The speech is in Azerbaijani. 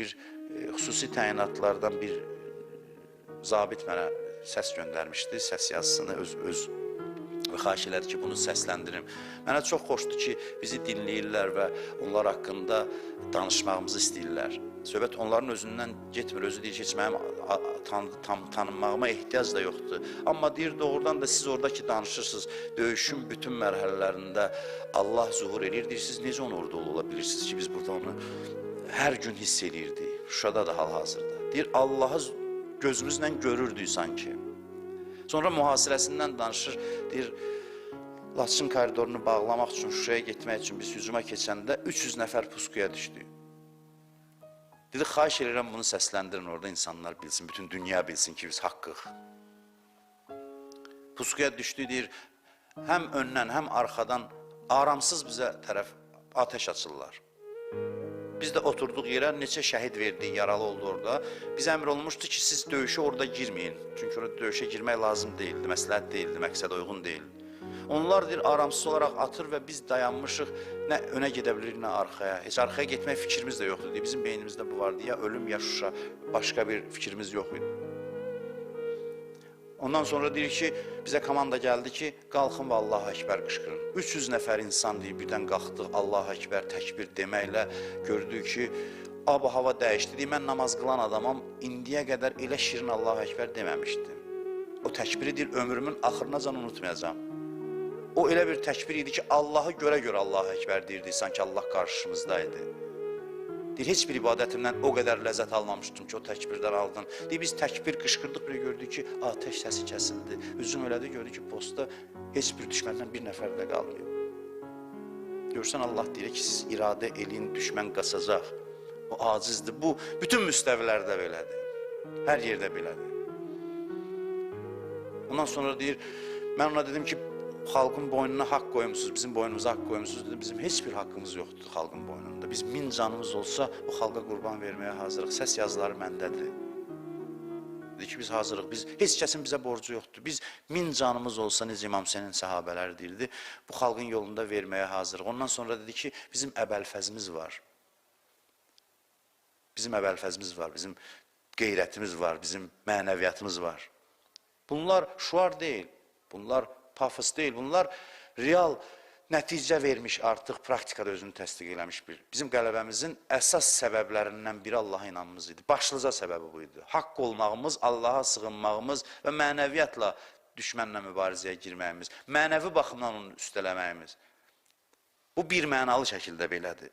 bir xüsusi təyinatlardan bir zabit mənə səs göndərmişdi, səs yazısını öz və xahiş elədi ki, bunu səsləndirim. Mənə çox xoşdur ki, bizi dinləyirlər və onlar haqqında danışmağımızı istəyirlər. Söhbət onların özündən getmir, özü deyir ki, heç mənim tanınmağıma ehtiyac da yoxdur. Amma deyir, doğrudan da siz oradakı danışırsınız, döyüşün bütün mərhələlərində Allah zuhur edir, deyir, siz necə onu orada ola bilirsiniz ki, biz burada onu hər gün hiss edirdik, Şuşada da hal-hazırda. Deyir, Allah'ı gözümüzlə görürdük sanki. Sonra mühasirəsindən danışır, deyir, Laçın koridorunu bağlamaq üçün, Şuşaya getmək üçün biz hücuma keçəndə 300 nəfər puskuya düşdük. Dedi, xahiş edirəm bunu səsləndirin, orada insanlar bilsin, bütün dünya bilsin ki, biz haqqıq. Puskuya düşdük, deyir, həm öndən, həm arxadan aramsız bizə tərəf ateş açırlar. Biz də oturduq yerə, neçə şəhid verdik, yaralı oldu orada. Biz əmr olmuşdu ki, siz döyüşə orada girməyin. Çünki orada döyüşə girmək lazım deyildi, məsləhət deyildi, məqsədə uyğun deyildi. Onlar deyir, aramsız olaraq atır və biz dayanmışıq, nə önə gedə bilirik, nə arxaya. Heç arxaya getmək fikrimiz də yoxdur, deyir. Bizim beynimizdə bu vardı, ya ölüm, ya Şuşa, başqa bir fikrimiz yox idi. Ondan sonra deyir ki, bizə komanda gəldi ki, qalxın və Allahu Ekber qışqırın. 300 nəfər insan deyir, birdən qalxdıq, Allahu Ekber, təkbir deməklə gördük ki, ab-hava dəyişdi. Deyir, mən namaz qılan adamam, indiyə qədər elə şirin Allahu Ekber deməmişdim. O təkbiri deyir, ömrümün axırınacan unutmayacağım. O elə bir təkbir idi ki, Allahı görə-görə Allahu Ekber deyirdi, sanki Allah qarşımızdaydı. Deyir, heç bir ibadətimdən o qədər ləzzət almamışdım ki, o təkbirdən aldın. Deyir, biz təkbir qışqırdıq, bir gördük ki, ateş səsi kəsildi. Üzüm elədi, gördük ki, postda heç bir düşməndən bir nəfər də qalmıyor. Görsən, Allah deyir ki, siz iradə eləyin, düşmən qaçacaq. O acizdir. Bu, bütün müstəvilərdə belədir. Hər yerdə belədir. Ondan sonra deyir, mən ona dedim ki, xalqın boynuna haqq qoymusunuz, bizim boynumuza haqq qoymusunuz, dedim, bizim heç bir haqqımız yoxdur xalqın boynunda. Biz 1000 canımız olsa, o xalqa qurban verməyə hazırıq. Səs yazıları məndədir. Dedi ki, biz hazırıq, heç kəsin bizə borcu yoxdur. Biz 1000 canımız olsa, necə İmam Hüseynin səhabələri deyirdi, bu xalqın yolunda verməyə hazırıq. Ondan sonra dedi ki, bizim əbəlfəzimiz var. Bizim əbəlfəzimiz var, bizim qeyrətimiz var, bizim mənəviyyatımız var. Bunlar şuar deyil, bunlar pafos deyil, bunlar real nəticə vermiş, artıq praktikada özünü təsdiq eləmiş bir. Bizim qələbəmizin əsas səbəblərindən biri Allaha inanmamız idi. Başlıca səbəbi bu idi. Haqq olmağımız, Allaha sığınmağımız və mənəviyyatla düşmənlə mübarizəyə girməyimiz, mənəvi baxımdan onu üstələməyimiz. Bu bir mənalı şəkildə belədir.